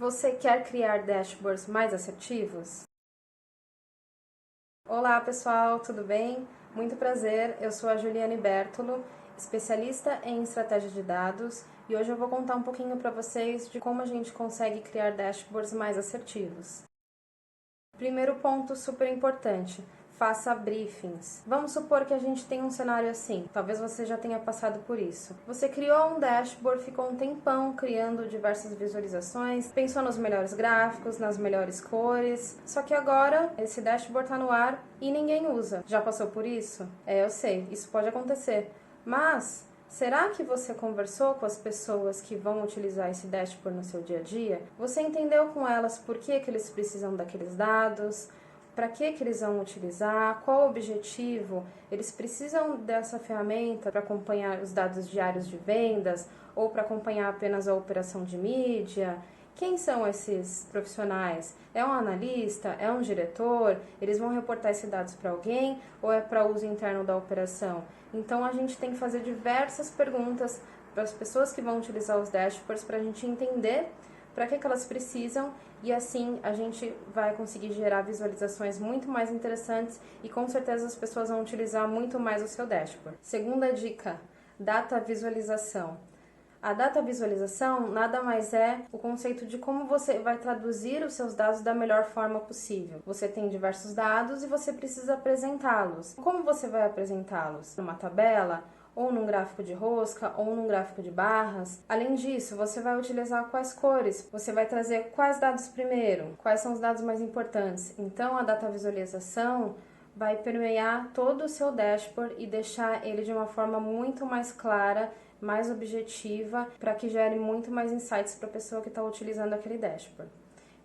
Você quer criar dashboards mais assertivos? Olá pessoal, tudo bem? Muito prazer, eu sou a Juliane Bertolo, especialista em estratégia de dados, e hoje eu vou contar um pouquinho para vocês de como a gente consegue criar dashboards mais assertivos. Primeiro ponto super importante, faça briefings. Vamos supor que a gente tem um cenário assim, talvez você já tenha passado por isso. Você criou um dashboard, ficou um tempão criando diversas visualizações, pensou nos melhores gráficos, nas melhores cores, só que agora esse dashboard está no ar e ninguém usa. Já passou por isso? Eu sei, isso pode acontecer, mas será que você conversou com as pessoas que vão utilizar esse dashboard no seu dia a dia? Você entendeu com elas por que eles precisam daqueles dados? Para que eles vão utilizar? Qual o objetivo? Eles precisam dessa ferramenta para acompanhar os dados diários de vendas ou para acompanhar apenas a operação de mídia? Quem são esses profissionais? É um analista? É um diretor? Eles vão reportar esses dados para alguém ou é para uso interno da operação? Então a gente tem que fazer diversas perguntas para as pessoas que vão utilizar os dashboards para a gente entender para que elas precisam e assim a gente vai conseguir gerar visualizações muito mais interessantes e com certeza as pessoas vão utilizar muito mais o seu dashboard. Segunda dica, data visualização. A data visualização nada mais é o conceito de como você vai traduzir os seus dados da melhor forma possível. Você tem diversos dados e você precisa apresentá-los. Como você vai apresentá-los? Numa tabela? Ou num gráfico de rosca, ou num gráfico de barras. Além disso, você vai utilizar quais cores? Você vai trazer quais dados primeiro? Quais são os dados mais importantes? Então, a data visualização vai permear todo o seu dashboard e deixar ele de uma forma muito mais clara, mais objetiva, para que gere muito mais insights para a pessoa que está utilizando aquele dashboard.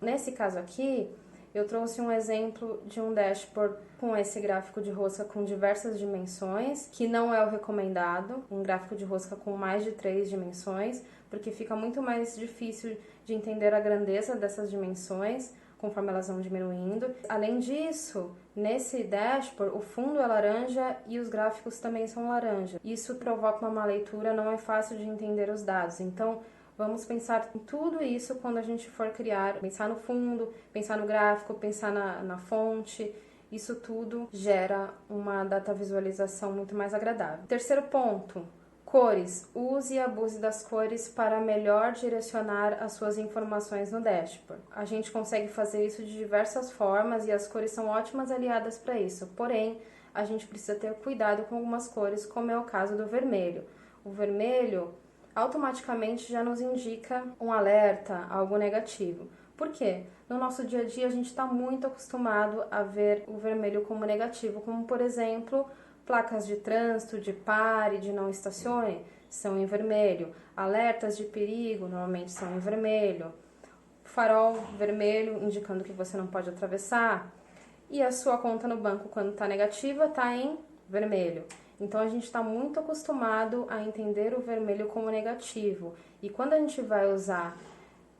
Nesse caso aqui, eu trouxe um exemplo de um dashboard com esse gráfico de rosca com diversas dimensões, que não é o recomendado, um gráfico de rosca com mais de 3 dimensões, porque fica muito mais difícil de entender a grandeza dessas dimensões, conforme elas vão diminuindo. Além disso, nesse dashboard, o fundo é laranja e os gráficos também são laranja. Isso provoca uma má leitura, não é fácil de entender os dados. Então, vamos pensar em tudo isso quando a gente for criar, pensar no fundo, pensar no gráfico, pensar na fonte. Isso tudo gera uma data visualização muito mais agradável. Terceiro ponto, cores. Use e abuse das cores para melhor direcionar as suas informações no dashboard. A gente consegue fazer isso de diversas formas e as cores são ótimas aliadas para isso. Porém, a gente precisa ter cuidado com algumas cores, como é o caso do vermelho. O vermelho automaticamente já nos indica um alerta, algo negativo. Por quê? No nosso dia a dia a gente está muito acostumado a ver o vermelho como negativo, como por exemplo, placas de trânsito, de pare, de não estacione, são em vermelho. Alertas de perigo normalmente são em vermelho. Farol vermelho indicando que você não pode atravessar. E a sua conta no banco, quando está negativa, está em vermelho. Então a gente está muito acostumado a entender o vermelho como negativo. E quando a gente vai usar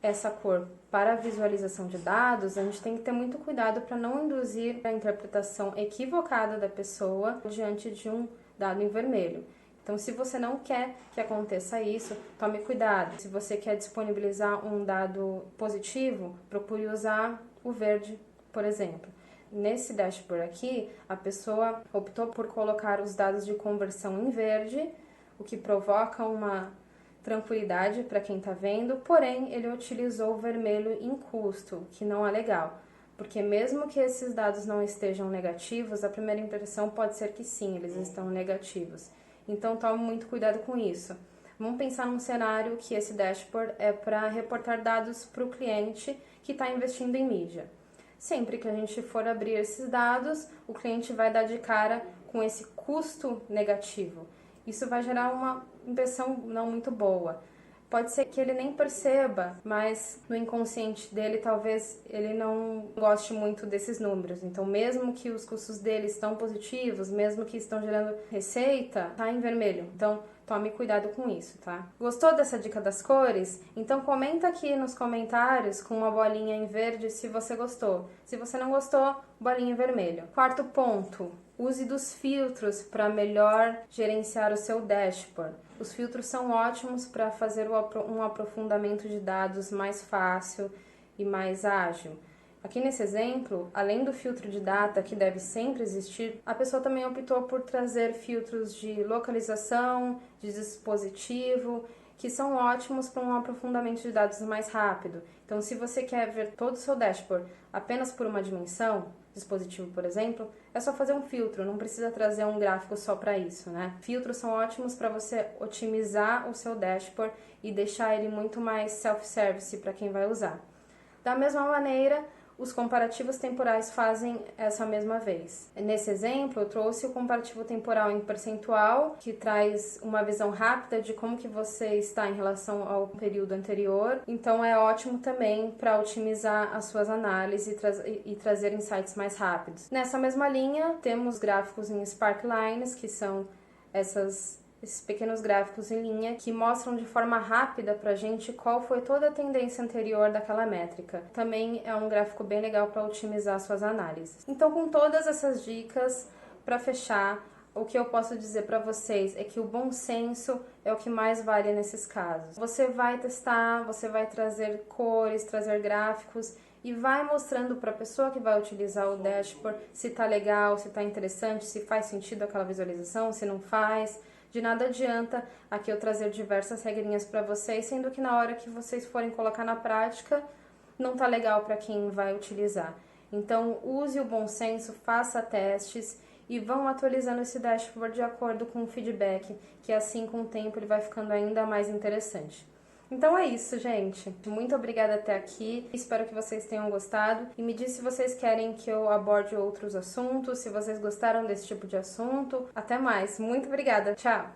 essa cor para a visualização de dados, a gente tem que ter muito cuidado para não induzir a interpretação equivocada da pessoa diante de um dado em vermelho. Então, se você não quer que aconteça isso, tome cuidado. Se você quer disponibilizar um dado positivo, procure usar o verde, por exemplo. Nesse dashboard aqui, a pessoa optou por colocar os dados de conversão em verde, o que provoca uma tranquilidade para quem está vendo, porém ele utilizou o vermelho em custo, que não é legal, porque mesmo que esses dados não estejam negativos, a primeira impressão pode ser que sim, eles estão negativos. Então tome muito cuidado com isso. Vamos pensar num cenário que esse dashboard é para reportar dados para o cliente que está investindo em mídia. Sempre que a gente for abrir esses dados, o cliente vai dar de cara com esse custo negativo. Isso vai gerar uma impressão não muito boa. Pode ser que ele nem perceba, mas no inconsciente dele talvez ele não goste muito desses números. Então, mesmo que os custos dele estão positivos, mesmo que estão gerando receita, tá em vermelho. Então, tome cuidado com isso, tá? Gostou dessa dica das cores? Então comenta aqui nos comentários com uma bolinha em verde se você gostou. Se você não gostou, bolinha em vermelho. Quarto ponto, use dos filtros para melhor gerenciar o seu dashboard. Os filtros são ótimos para fazer um aprofundamento de dados mais fácil e mais ágil. Aqui nesse exemplo, além do filtro de data que deve sempre existir, a pessoa também optou por trazer filtros de localização, de dispositivo, que são ótimos para um aprofundamento de dados mais rápido. Então, se você quer ver todo o seu dashboard apenas por uma dimensão, dispositivo, por exemplo, é só fazer um filtro, não precisa trazer um gráfico só para isso, né? Filtros são ótimos para você otimizar o seu dashboard e deixar ele muito mais self-service para quem vai usar. Da mesma maneira, os comparativos temporais fazem essa mesma vez. Nesse exemplo, eu trouxe o comparativo temporal em percentual, que traz uma visão rápida de como que você está em relação ao período anterior. Então, é ótimo também para otimizar as suas análises e trazer insights mais rápidos. Nessa mesma linha, temos gráficos em Spark Lines, que são esses pequenos gráficos em linha que mostram de forma rápida pra gente qual foi toda a tendência anterior daquela métrica. Também é um gráfico bem legal para otimizar suas análises. Então, com todas essas dicas, para fechar, o que eu posso dizer para vocês é que o bom senso é o que mais vale nesses casos. Você vai testar, você vai trazer cores, trazer gráficos e vai mostrando para a pessoa que vai utilizar o dashboard se tá legal, se tá interessante, se faz sentido aquela visualização, se não faz. De nada adianta aqui eu trazer diversas regrinhas para vocês, sendo que na hora que vocês forem colocar na prática, não tá legal para quem vai utilizar. Então, use o bom senso, faça testes e vão atualizando esse dashboard de acordo com o feedback, que assim com o tempo ele vai ficando ainda mais interessante. Então é isso, gente. Muito obrigada até aqui. Espero que vocês tenham gostado. E me diz se vocês querem que eu aborde outros assuntos, se vocês gostaram desse tipo de assunto. Até mais. Muito obrigada. Tchau!